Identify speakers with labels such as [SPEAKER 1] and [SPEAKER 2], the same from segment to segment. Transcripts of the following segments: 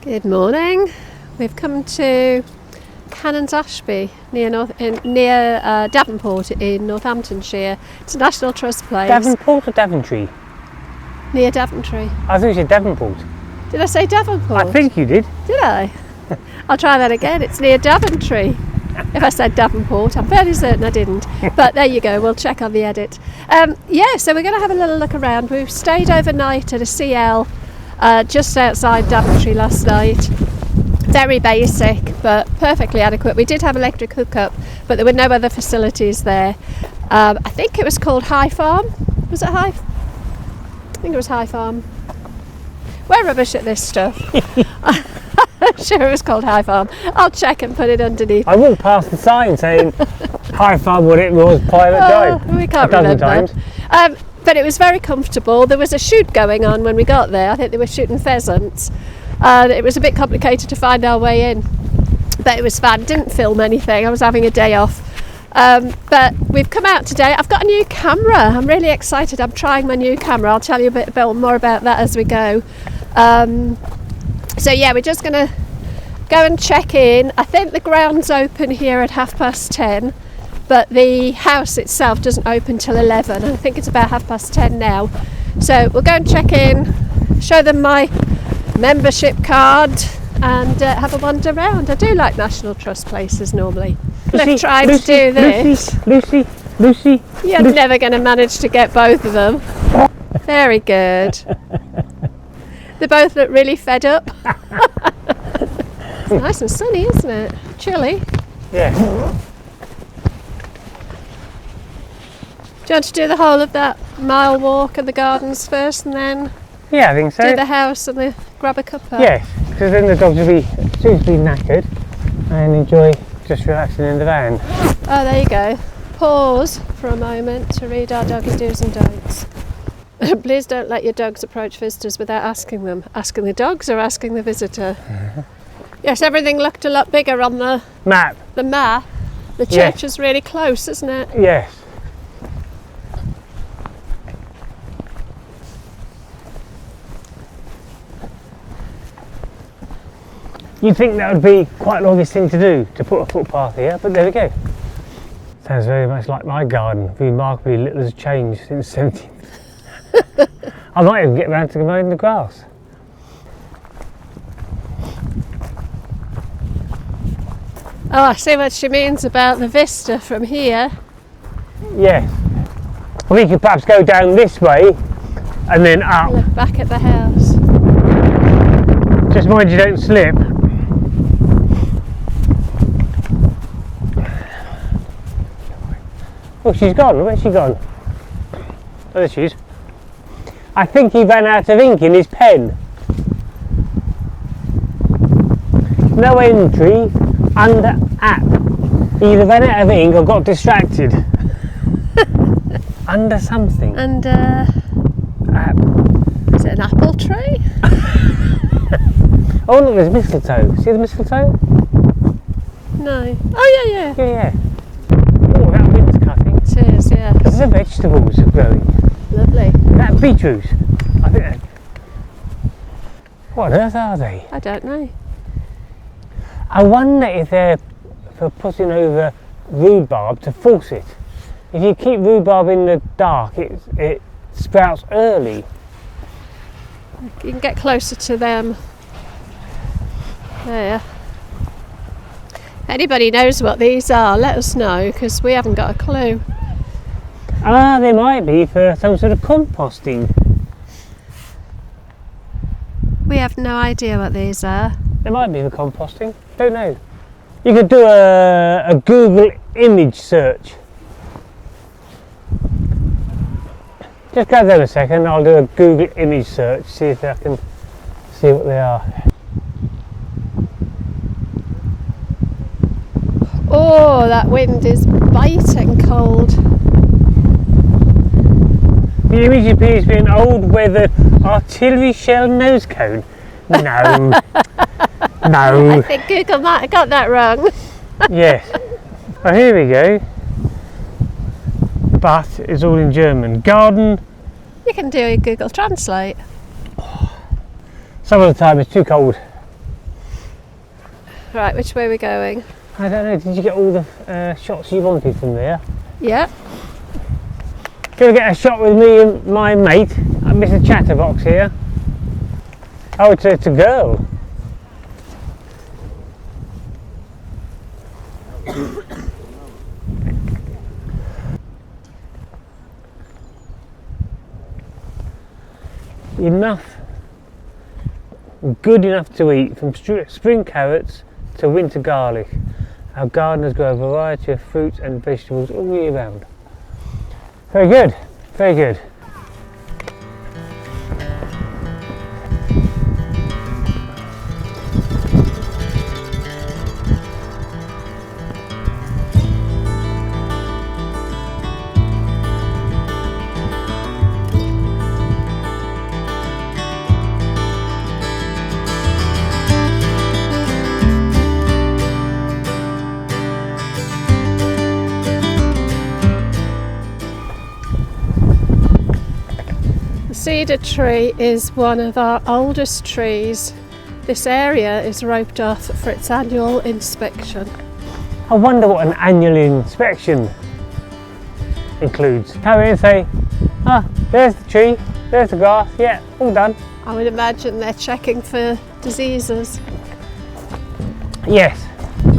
[SPEAKER 1] Good morning. We've come to Canons, Ashby, near Davenport in Northamptonshire. It's a National Trust place.
[SPEAKER 2] Davenport or Daventry?
[SPEAKER 1] Near Daventry.
[SPEAKER 2] I thought you said Davenport.
[SPEAKER 1] Did I say Davenport?
[SPEAKER 2] I think you did.
[SPEAKER 1] Did I? I'll try that again. It's near Daventry. If I said Davenport, I'm fairly certain I didn't. But there you go, we'll check on the edit. So we're going to have a little look around. We've stayed overnight at a CL just outside Daventry last night. Very basic, but perfectly adequate. We did have electric hookup, but there were no other facilities there. I think it was called High Farm. Was it High? I think it was High Farm. We're rubbish at this stuff. I'm sure it was called High Farm. I'll check and put it underneath.
[SPEAKER 2] I walked past the sign saying High Farm, what it was, private drive.
[SPEAKER 1] We can't remember. But it was very comfortable. There was a shoot going on when we got there. I think they were shooting pheasants. It was a bit complicated to find our way in, but it was fun. Didn't film anything. I was having a day off. But we've come out today. I've got a new camera. I'm really excited. I'm trying my new camera. I'll tell you a bit more about that as we go. So yeah, we're just going to go and check in. I think the ground's open here at 10:30, but the house itself doesn't open till 11. I think it's about 10:30 now. So we'll go and check in, show them my membership card, and have a wander around. I do like National Trust places normally. I've tried to do this.
[SPEAKER 2] Lucy.
[SPEAKER 1] You're never going to manage to get both of them. Very good. They both look really fed up. It's nice and sunny, isn't it? Chilly.
[SPEAKER 2] Yeah.
[SPEAKER 1] Do you want to do the whole of that mile walk and the gardens first, and then
[SPEAKER 2] Yeah, I think so.
[SPEAKER 1] do the house and grab a cuppa?
[SPEAKER 2] Yes, because then the dogs will be soon to be knackered and enjoy just relaxing in the van.
[SPEAKER 1] Oh, there you go. Pause for a moment to read our doggy do's and don'ts. Please don't let your dogs approach visitors without asking them. Asking the dogs or asking the visitor? Yes, everything looked a lot bigger on the
[SPEAKER 2] Map.
[SPEAKER 1] map. The church is really close, isn't it?
[SPEAKER 2] Yes. You'd think that would be quite the longest thing to do, to put a footpath here, but there we go. Sounds very much like my garden. Remarkably little has changed since 17th. I might even get around to mowing the grass.
[SPEAKER 1] Oh, I see what she means about the vista from here.
[SPEAKER 2] Yes. We could perhaps go down this way and then up.
[SPEAKER 1] Look back at the house.
[SPEAKER 2] Just mind you don't slip. Oh, she's gone. Where's she gone? Oh, there she is. I think he ran out of ink in his pen. No entry under app. He either ran out of ink or got distracted. Under something.
[SPEAKER 1] Under
[SPEAKER 2] App.
[SPEAKER 1] Is it an apple tree?
[SPEAKER 2] Oh look, there's mistletoe. See the mistletoe?
[SPEAKER 1] No. Oh yeah.
[SPEAKER 2] Yeah. Oh, that wind's cutting.
[SPEAKER 1] It is, yeah.
[SPEAKER 2] There's the vegetables are growing.
[SPEAKER 1] Lovely.
[SPEAKER 2] That beetroot. I think that. What on earth are they?
[SPEAKER 1] I don't know.
[SPEAKER 2] I wonder if they're for putting over rhubarb to force it. If you keep rhubarb in the dark, it sprouts early.
[SPEAKER 1] You can get closer to them. There. If anybody knows what these are, let us know, because we haven't got a clue.
[SPEAKER 2] Ah, they might be for some sort of composting.
[SPEAKER 1] We have no idea what these are.
[SPEAKER 2] They might be for composting. Don't know. You could do a Google image search. Just grab them a second. I'll do a Google image search. See if I can see what they are.
[SPEAKER 1] Oh, that wind is biting cold.
[SPEAKER 2] The image appears to be an old weathered artillery shell nose cone. No. No.
[SPEAKER 1] I think Google might have got that wrong.
[SPEAKER 2] Yes. Well, here we go. But it's all in German. Garden.
[SPEAKER 1] You can do a Google Translate.
[SPEAKER 2] Some of the time it's too cold
[SPEAKER 1] Right, which way are we going?
[SPEAKER 2] I don't know, did you get all the shots you wanted from there?
[SPEAKER 1] Yeah.
[SPEAKER 2] Gonna get a shot with me and my mate, Mr. Chatterbox here. Oh, it's a girl. Enough, good enough to eat, from spring carrots to winter garlic. Our gardeners grow a variety of fruits and vegetables all year round. Very good, very good.
[SPEAKER 1] Cedar tree is one of our oldest trees. This area is roped off for its annual inspection.
[SPEAKER 2] I wonder what an annual inspection includes. Come in and say, ah, there's the tree, there's the grass, yeah, all done.
[SPEAKER 1] I would imagine they're checking for diseases.
[SPEAKER 2] Yes,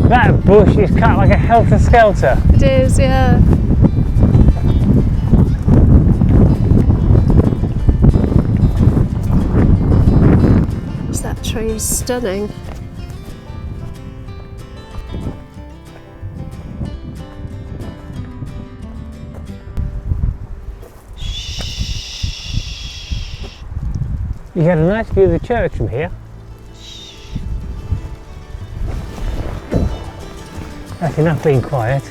[SPEAKER 2] that bush is cut like a helter-skelter.
[SPEAKER 1] It is, yeah. That tree is stunning.
[SPEAKER 2] You get a nice view of the church from here. That's enough being quiet.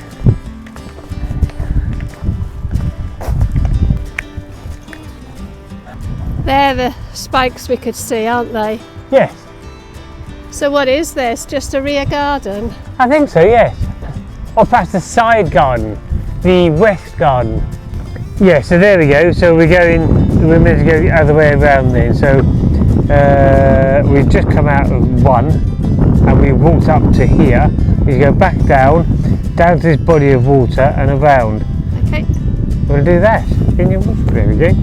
[SPEAKER 1] They're the spikes we could see, aren't they?
[SPEAKER 2] Yes.
[SPEAKER 1] So what is this? Just a rear garden?
[SPEAKER 2] I think so, yes. Or perhaps the side garden, the west garden. Yeah, so there we go. So we're meant to go the other way around then. So we've just come out of one and we walked up to here. We go back down to this body of water and around.
[SPEAKER 1] Okay.
[SPEAKER 2] We're going to do that. There we go.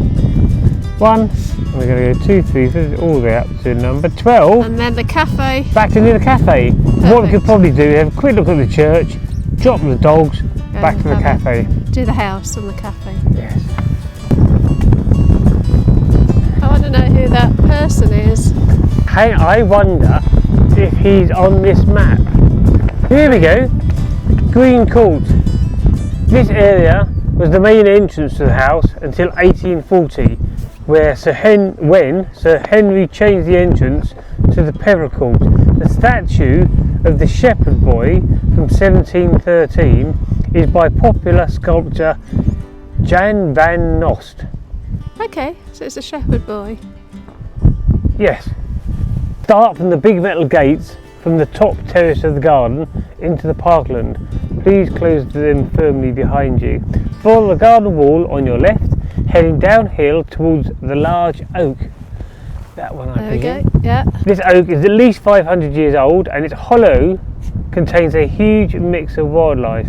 [SPEAKER 2] One, and we're going to go 2, 3, 4, all the way up to number 12.
[SPEAKER 1] And then the cafe.
[SPEAKER 2] Back to near the cafe.
[SPEAKER 1] Perfect.
[SPEAKER 2] What we could probably do is have a quick look at the church, drop the dogs, back to the cafe.
[SPEAKER 1] Do the house and the cafe.
[SPEAKER 2] Yes.
[SPEAKER 1] I want to know who that person is.
[SPEAKER 2] Hey, I wonder if he's on this map. Here we go. Green Court. This area was the main entrance to the house until 1840, when Sir Henry changed the entrance to the Peril Court. The statue of the Shepherd Boy from 1713 is by popular sculptor Jan van Nost.
[SPEAKER 1] Okay, so it's a shepherd boy.
[SPEAKER 2] Yes. Start from the big metal gates from the top terrace of the garden into the parkland. Please close them firmly behind you. Follow the garden wall on your left, heading downhill towards the large oak. That one, I
[SPEAKER 1] There we
[SPEAKER 2] presume.
[SPEAKER 1] go, yeah.
[SPEAKER 2] This oak is at least 500 years old and its hollow contains a huge mix of wildlife.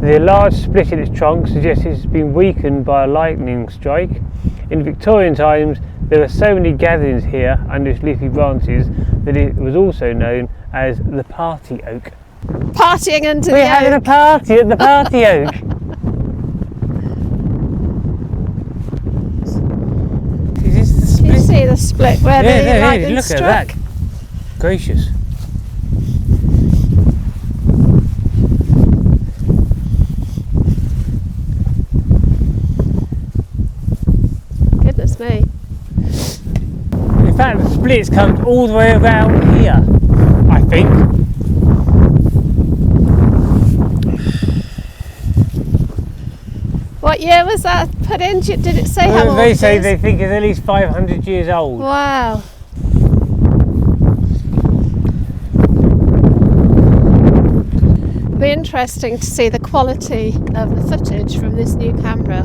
[SPEAKER 2] The large split in its trunk suggests it's been weakened by a lightning strike. In Victorian times, there were so many gatherings here under its leafy branches that it was also known as the party oak.
[SPEAKER 1] Partying under
[SPEAKER 2] We're
[SPEAKER 1] the
[SPEAKER 2] having a
[SPEAKER 1] oak.
[SPEAKER 2] party at the party oak. Is this the split?
[SPEAKER 1] You see the split where the lightning
[SPEAKER 2] look
[SPEAKER 1] struck?
[SPEAKER 2] at that. Gracious.
[SPEAKER 1] Goodness me.
[SPEAKER 2] In fact, the splits come all the way around here, I think.
[SPEAKER 1] What year was that put in? Did it say how old
[SPEAKER 2] They
[SPEAKER 1] it
[SPEAKER 2] say
[SPEAKER 1] is?
[SPEAKER 2] they think it's at least 500 years old.
[SPEAKER 1] Wow. It'll be interesting to see the quality of the footage from this new camera.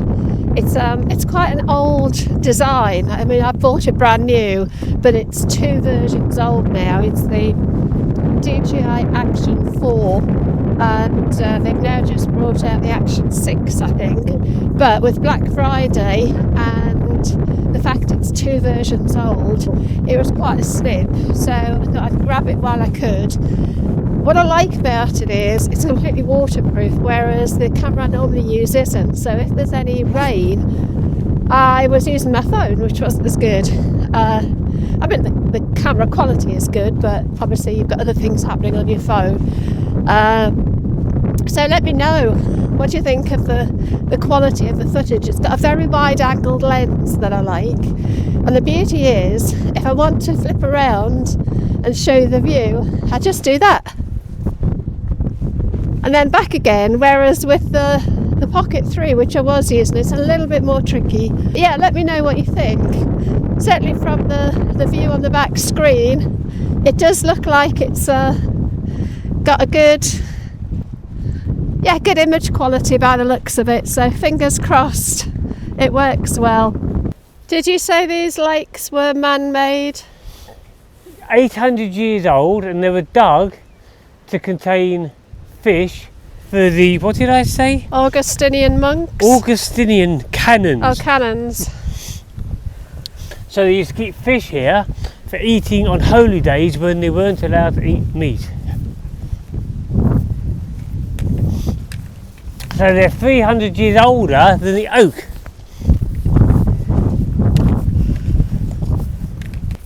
[SPEAKER 1] It's quite an old design. I mean, I bought it brand new, but it's 2 versions old now. It's the DJI Action 4, and they've now just brought out the Action 6, I think. But with Black Friday and the fact it's 2 versions old, it was quite a snip, so I thought I'd grab it while I could. What I like about it is it's completely waterproof, whereas the camera I normally use isn't. So if there's any rain, I was using my phone, which wasn't as good. I mean, the camera quality is good, but obviously you've got other things happening on your phone. So let me know, what do you think of the quality of the footage? It's got a very wide-angled lens that I like, and the beauty is, if I want to flip around and show you the view, I just do that and then back again, whereas with the Pocket 3, which I was using, it's a little bit more tricky. Yeah, let me know what you think. Certainly from the view on the back screen, it does look like it's got a good image quality by the looks of it, so fingers crossed it works well. Did you say these lakes were man-made?
[SPEAKER 2] 800 years old, and they were dug to contain fish for the, what did I say?
[SPEAKER 1] Augustinian monks?
[SPEAKER 2] Augustinian canons.
[SPEAKER 1] Oh, canons.
[SPEAKER 2] So they used to keep fish here for eating on holy days when they weren't allowed to eat meat. So they're 300 years older than the oak.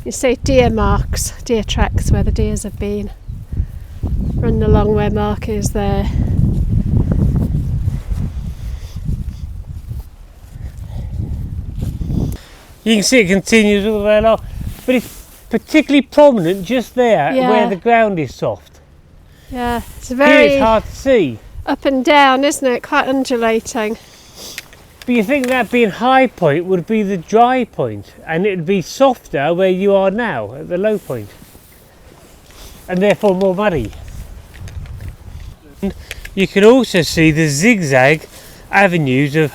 [SPEAKER 1] You see deer marks, deer tracks where the deers have been. Running along where Mark is there.
[SPEAKER 2] You can see it continues all the way along, but it's particularly prominent just there where the ground is soft.
[SPEAKER 1] Yeah, it's
[SPEAKER 2] Here
[SPEAKER 1] very
[SPEAKER 2] it's hard to see.
[SPEAKER 1] up and down, isn't it? Quite undulating.
[SPEAKER 2] But you think that being high point would be the dry point, and it would be softer where you are now at the low point, and therefore more muddy. You can also see the zigzag avenues of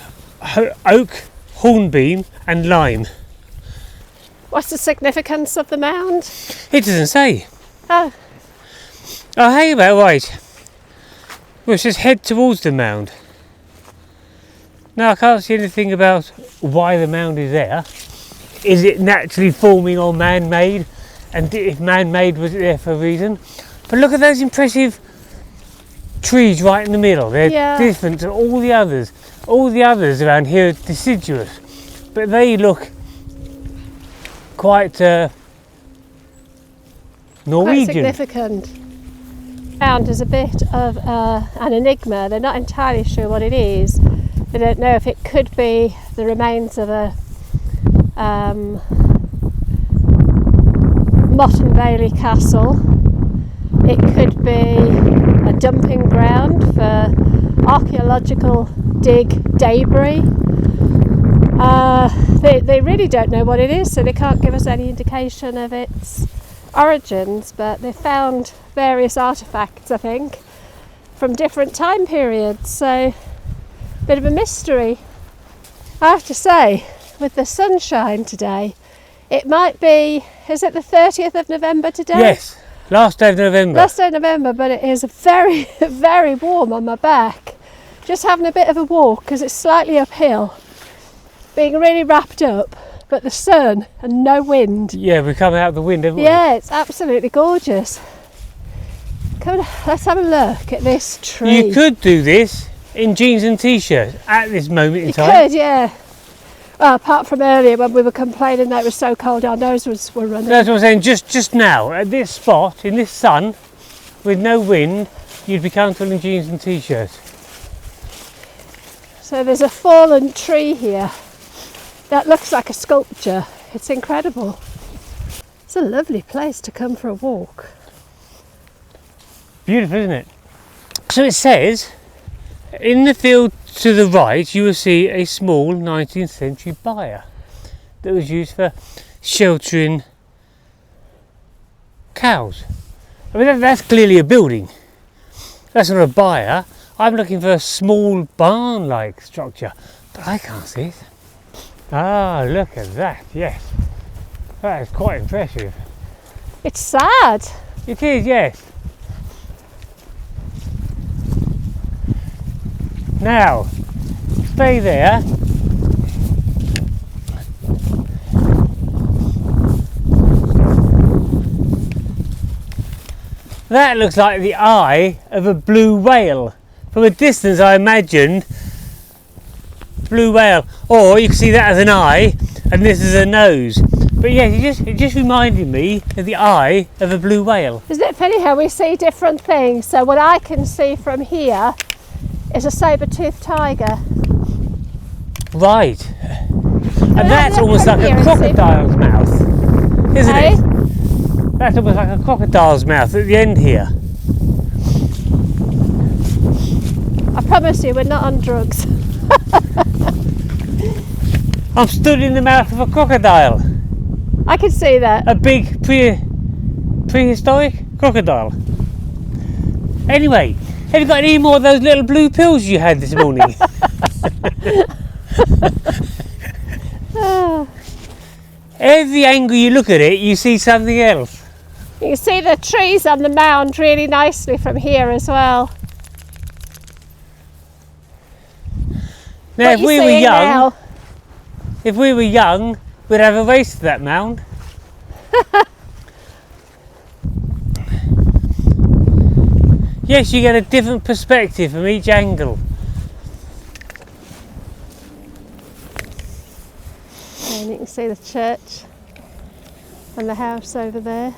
[SPEAKER 2] oak, hornbeam and lime.
[SPEAKER 1] What's the significance of the mound?
[SPEAKER 2] It doesn't say.
[SPEAKER 1] Oh,
[SPEAKER 2] Hey, about right. Well, it says head towards the mound. Now I can't see anything about why the mound is there. Is it naturally forming or man-made? And if man-made, was it there for a reason? But look at those impressive trees right in the middle. They're different to all the others. All the others around here are deciduous, but they look quite Norwegian.
[SPEAKER 1] quite significant. Mound is a bit of an enigma. They're not entirely sure what it is. They don't know if it could be the remains of a Motte and Bailey castle. It could be a dumping ground for archaeological debris. They really don't know what it is, so they can't give us any indication of its origins, but they found various artefacts, I think, from different time periods, so bit of a mystery. I have to say, with the sunshine today, it might be, is it the 30th of November today?
[SPEAKER 2] Yes, last day of November.
[SPEAKER 1] Last day of November, but it is very, very warm on my back. Just having a bit of a walk because it's slightly uphill. Being really wrapped up, but the sun and no wind.
[SPEAKER 2] Yeah, we're coming out of the wind, haven't we?
[SPEAKER 1] Yeah, it's absolutely gorgeous. Come on, let's have a look at this tree.
[SPEAKER 2] You could do this in jeans and t-shirts at this moment in
[SPEAKER 1] You
[SPEAKER 2] time.
[SPEAKER 1] could, yeah. Well, apart from earlier when we were complaining that it was so cold, our noses were running.
[SPEAKER 2] That's what I'm saying, just now, at this spot, in this sun, with no wind, you'd be comfortable in jeans and t-shirts.
[SPEAKER 1] So there's a fallen tree here that looks like a sculpture. It's incredible. It's a lovely place to come for a walk.
[SPEAKER 2] Beautiful, isn't it? So it says, in the field to the right, you will see a small 19th century byre that was used for sheltering cows. I mean, that's clearly a building. That's not a byre. I'm looking for a small barn-like structure, but I can't see it. Ah, look at that, yes. That is quite impressive.
[SPEAKER 1] It's sad.
[SPEAKER 2] It is, yes. Now, stay there. That looks like the eye of a blue whale. From a distance I imagined blue whale, or you can see that as an eye and this is a nose. But yeah, it just reminded me of the eye of a blue whale.
[SPEAKER 1] Isn't it funny how we see different things? So what I can see from here is a saber-toothed tiger.
[SPEAKER 2] Right. And that's almost like a crocodile's mouth, isn't it? That's almost like a crocodile's mouth at the end here.
[SPEAKER 1] I promise you, we're not on drugs.
[SPEAKER 2] I'm stood in the mouth of a crocodile.
[SPEAKER 1] I can see that.
[SPEAKER 2] A big prehistoric crocodile. Anyway, have you got any more of those little blue pills you had this morning? Every angle you look at it, you see something else.
[SPEAKER 1] You can see the trees on the mound really nicely from here as well.
[SPEAKER 2] Now, if we were young, we'd have a race to that mound. Yes, you get a different perspective from each angle.
[SPEAKER 1] And you can see the church and the house over there.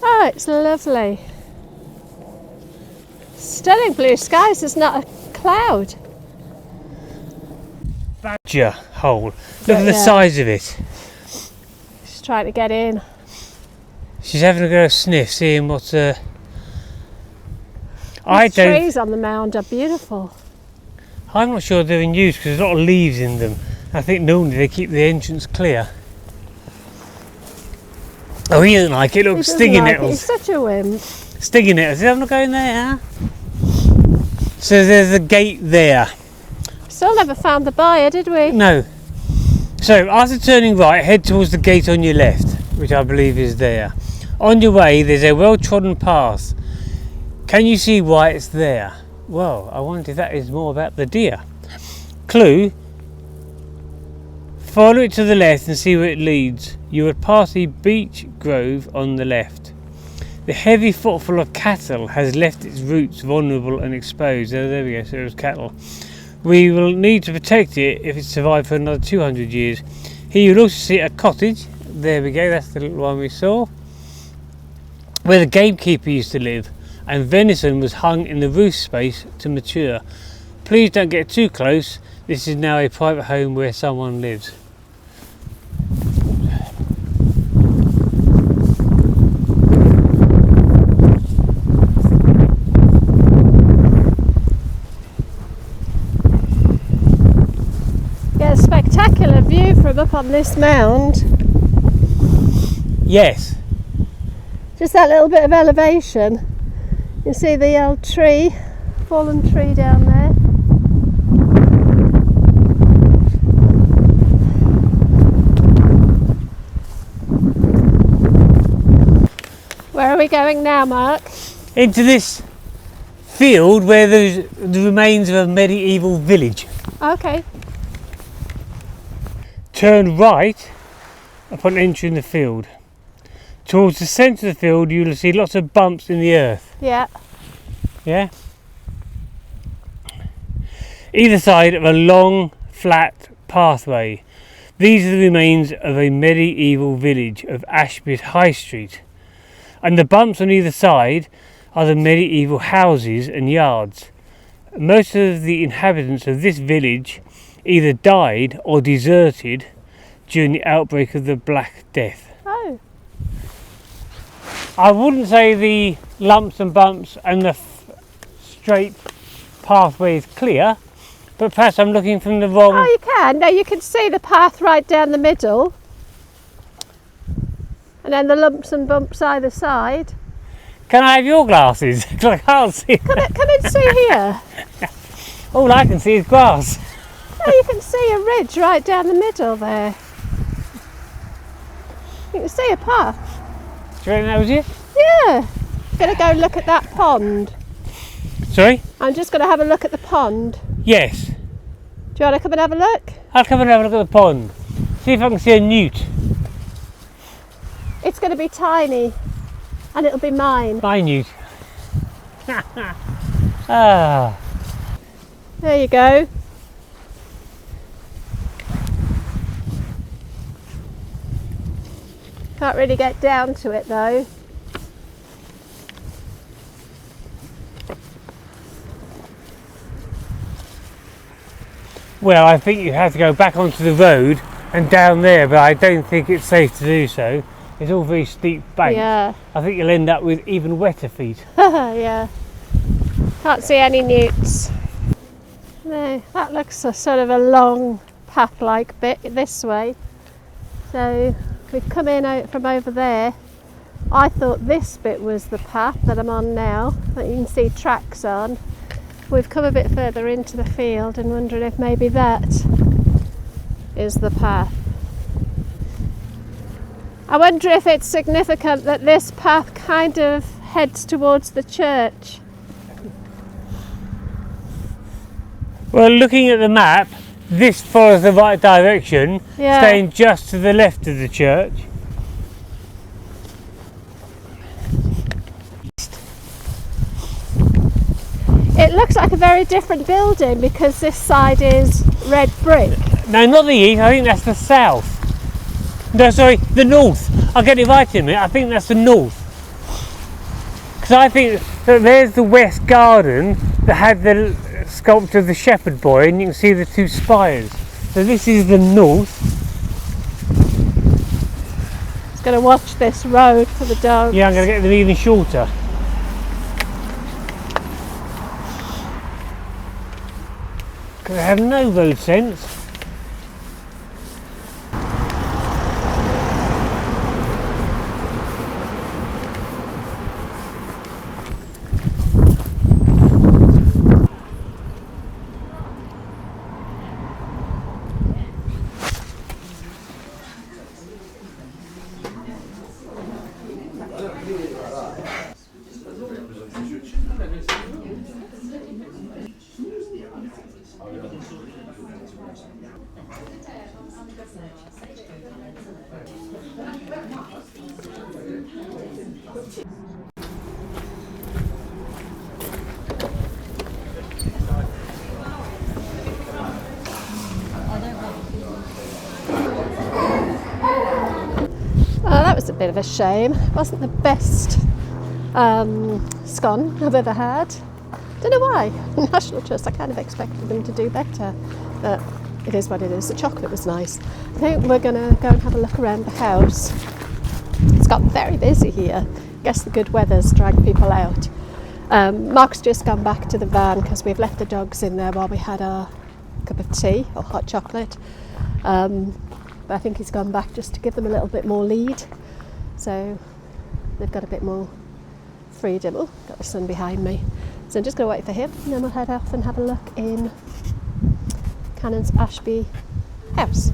[SPEAKER 1] Oh, it's lovely. Stunning blue skies, there's not a cloud.
[SPEAKER 2] Badger hole. Look at the size of it.
[SPEAKER 1] She's trying to get in.
[SPEAKER 2] She's having a go sniff, seeing what.
[SPEAKER 1] The trees on the mound are beautiful.
[SPEAKER 2] I'm not sure they're in use because there's a lot of leaves in them. I think normally they keep the entrance clear. Oh, he doesn't like it. Look, stinging nettles.
[SPEAKER 1] He's such a wimp.
[SPEAKER 2] Stinging nettles. I'm not going there. So there's a gate there.
[SPEAKER 1] Still never found the buyer, did we?
[SPEAKER 2] No. So after turning right, head towards the gate on your left, which I believe is there. On your way, there's a well-trodden path. Can you see why it's there? Well, I wonder if that is more about the deer. Clue: follow it to the left and see where it leads. You would pass the beech grove on the left. The heavy footfall of cattle has left its roots vulnerable and exposed. Oh, there we go, so it was cattle. We will need to protect it if it survived for another 200 years. Here you'll also see a cottage. There we go, that's the little one we saw. Where the gamekeeper used to live, and venison was hung in the roof space to mature. Please don't get too close. This is now a private home where someone lives.
[SPEAKER 1] Get a spectacular view from up on this mound.
[SPEAKER 2] Yes.
[SPEAKER 1] Just that little bit of elevation. You see the old tree, fallen tree down there. Where are we going now, Mark?
[SPEAKER 2] Into this field where there's the remains of a medieval village.
[SPEAKER 1] Okay.
[SPEAKER 2] Turn right upon entering the field. Towards the centre of the field you will see lots of bumps in the earth.
[SPEAKER 1] Yeah.
[SPEAKER 2] Yeah? Either side of a long, flat pathway. These are the remains of a medieval village of Ashby's High Street. And the bumps on either side are the medieval houses and yards. Most of the inhabitants of this village either died or deserted during the outbreak of the Black Death.
[SPEAKER 1] Oh.
[SPEAKER 2] I wouldn't say the lumps and bumps and the straight pathway is clear, but perhaps I'm looking from the wrong...
[SPEAKER 1] Oh, you can. No, you can see the path right down the middle. And then the lumps and bumps either side.
[SPEAKER 2] Can I have your glasses? Because I can't see.
[SPEAKER 1] Come and see here.
[SPEAKER 2] All I can see is grass.
[SPEAKER 1] No, you can see a ridge right down the middle there. You can see a path.
[SPEAKER 2] Do you reckon that was it?
[SPEAKER 1] Yeah. Gonna go look at that pond.
[SPEAKER 2] Sorry?
[SPEAKER 1] I'm just going to have a look at the pond.
[SPEAKER 2] Yes.
[SPEAKER 1] Do you want to come and have a look?
[SPEAKER 2] I'll come and have a look at the pond. See if I can see a newt.
[SPEAKER 1] It's going to be tiny, and it'll be mine.
[SPEAKER 2] My newt. Ah.
[SPEAKER 1] There you go. Can't really get down to it though.
[SPEAKER 2] Well, I think you have to go back onto the road and down there, but I don't think it's safe to do so. It's all very steep banks.
[SPEAKER 1] Yeah.
[SPEAKER 2] I think you'll end up with even wetter feet.
[SPEAKER 1] Yeah. Can't see any newts. No, that looks a sort of a long path-like bit this way. So we've come in out from over there. I thought this bit was the path that I'm on now, that you can see tracks on. We've come a bit further into the field and wondering if maybe that is the path. I wonder if it's significant that this path kind of heads towards the church.
[SPEAKER 2] Well, looking at the map, this follows the right direction,
[SPEAKER 1] Yeah.
[SPEAKER 2] staying just to the left of the church.
[SPEAKER 1] It looks like a very different building because this side is red brick.
[SPEAKER 2] No, not the east, I think that's the south. No, sorry, the north. I'll get it right in a minute, I think that's the north. Because I think that there's the west garden that had the sculpture of the shepherd boy, and you can see the two spires. So this is the north.
[SPEAKER 1] It's going to watch this road for the dogs.
[SPEAKER 2] Yeah, I'm going to get them even shorter. Because I have no road sense.
[SPEAKER 1] Oh, that was a bit of a shame. It wasn't the best scone I've ever had. Don't know why. National Trust, I kind of expected them to do better, but it is what it is. The chocolate was nice. I think we're going to go and have a look around the house. It's got very busy here. Guess the good weather's dragged people out. Mark's just gone back to the van because we've left the dogs in there while we had our cup of tea or hot chocolate. But I think he's gone back just to give them a little bit more lead, so they've got a bit more freedom. Oh, got the sun behind me. So I'm just going to wait for him, and then we'll head off and have a look in Canon's Ashby house.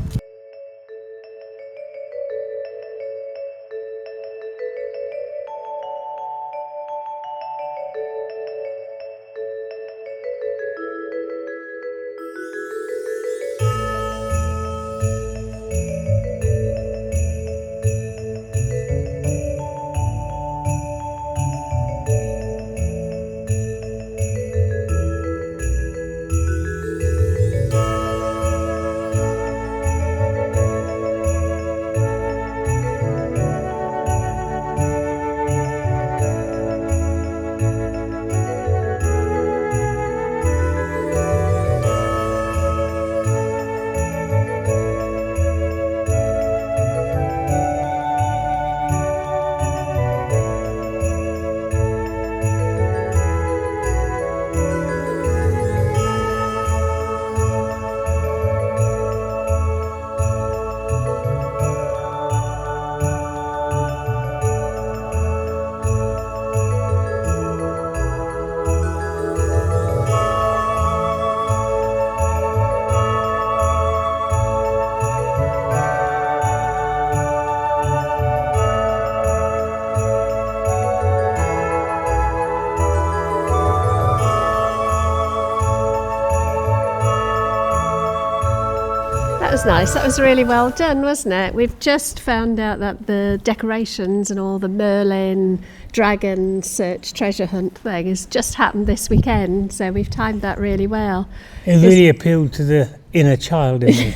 [SPEAKER 1] was nice. That was really well done, wasn't it? We've just found out that the decorations and all the Merlin dragon search treasure hunt thing has just happened this weekend, so we've timed that really well.
[SPEAKER 2] It really appealed to the inner child in me.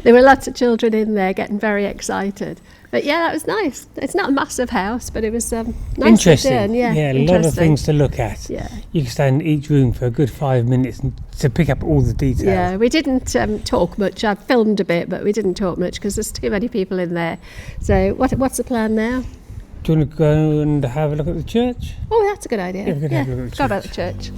[SPEAKER 1] There were lots of children in there getting very excited. But yeah, that was nice. It's not a massive house, but it was nicely
[SPEAKER 2] Interesting.
[SPEAKER 1] done. Yeah,
[SPEAKER 2] a lot of things to look at.
[SPEAKER 1] Yeah.
[SPEAKER 2] You can stay in each room for a good 5 minutes to pick up all the details.
[SPEAKER 1] Yeah, we didn't talk much. I filmed a bit, but we didn't talk much because there's too many people in there. So what's the plan now?
[SPEAKER 2] Do you want to go and have a look at the church?
[SPEAKER 1] Oh, that's a good idea.
[SPEAKER 2] Yeah, we're going to have a look at the
[SPEAKER 1] Go about the church.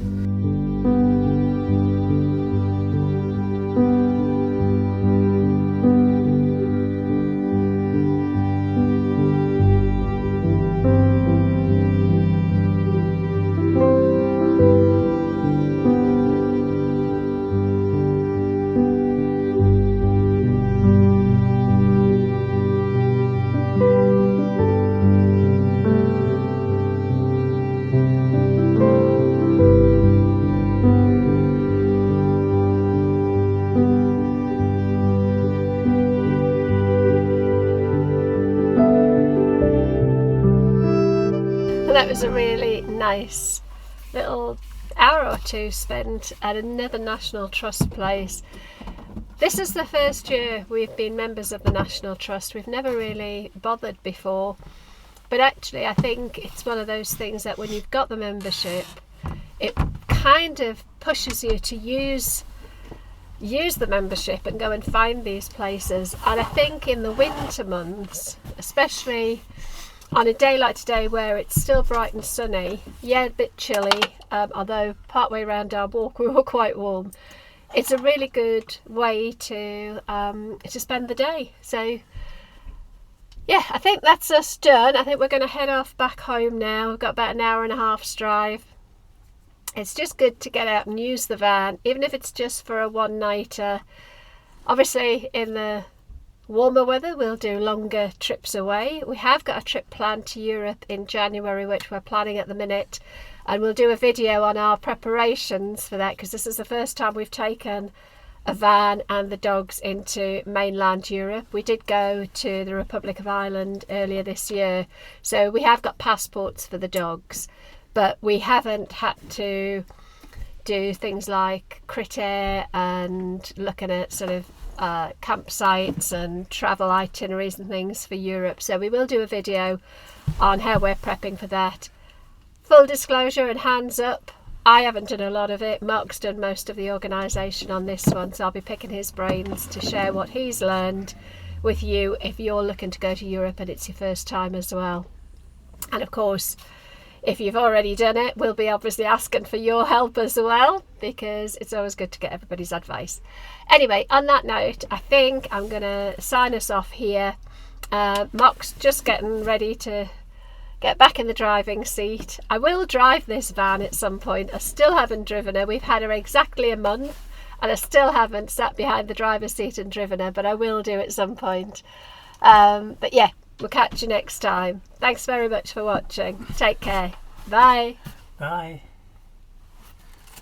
[SPEAKER 1] That was a really nice little hour or two spent at another National Trust place. This is the first year we've been members of the National Trust. We've never really bothered before, but actually I think it's one of those things that when you've got the membership, it kind of pushes you to use the membership and go and find these places. And I think in the winter months, especially on a day like today where it's still bright and sunny, yeah, a bit chilly, although partway around our walk we were quite warm, it's a really good way to spend the day. So yeah, I think that's us done. I think we're going to head off back home now. We've got about an hour and a half's drive. It's just good to get out and use the van, even if it's just for a one-nighter. Obviously in the warmer weather we'll do longer trips away. We have got a trip planned to Europe in January, which we're planning at the minute, and we'll do a video on our preparations for that, because this is the first time we've taken a van and the dogs into mainland Europe. We did go to the Republic of Ireland earlier this year, so we have got passports for the dogs, but we haven't had to do things like crit air and looking at sort of campsites and travel itineraries and things for Europe. So we will do a video on how we're prepping for that. Full disclosure and hands up, I haven't done a lot of it. Mark's done most of the organisation on this one, so I'll be picking his brains to share what he's learned with you if you're looking to go to Europe and it's your first time as well. And of course, if you've already done it, we'll be obviously asking for your help as well, because it's always good to get everybody's advice. Anyway, on that note, I think I'm going to sign us off here. Mark's just getting ready to get back in the driving seat. I will drive this van at some point. I still haven't driven her. We've had her exactly a month and I still haven't sat behind the driver's seat and driven her, but I will do at some point. But yeah, we'll catch you next time. Thanks very much for watching. Take care. Bye.
[SPEAKER 2] Bye.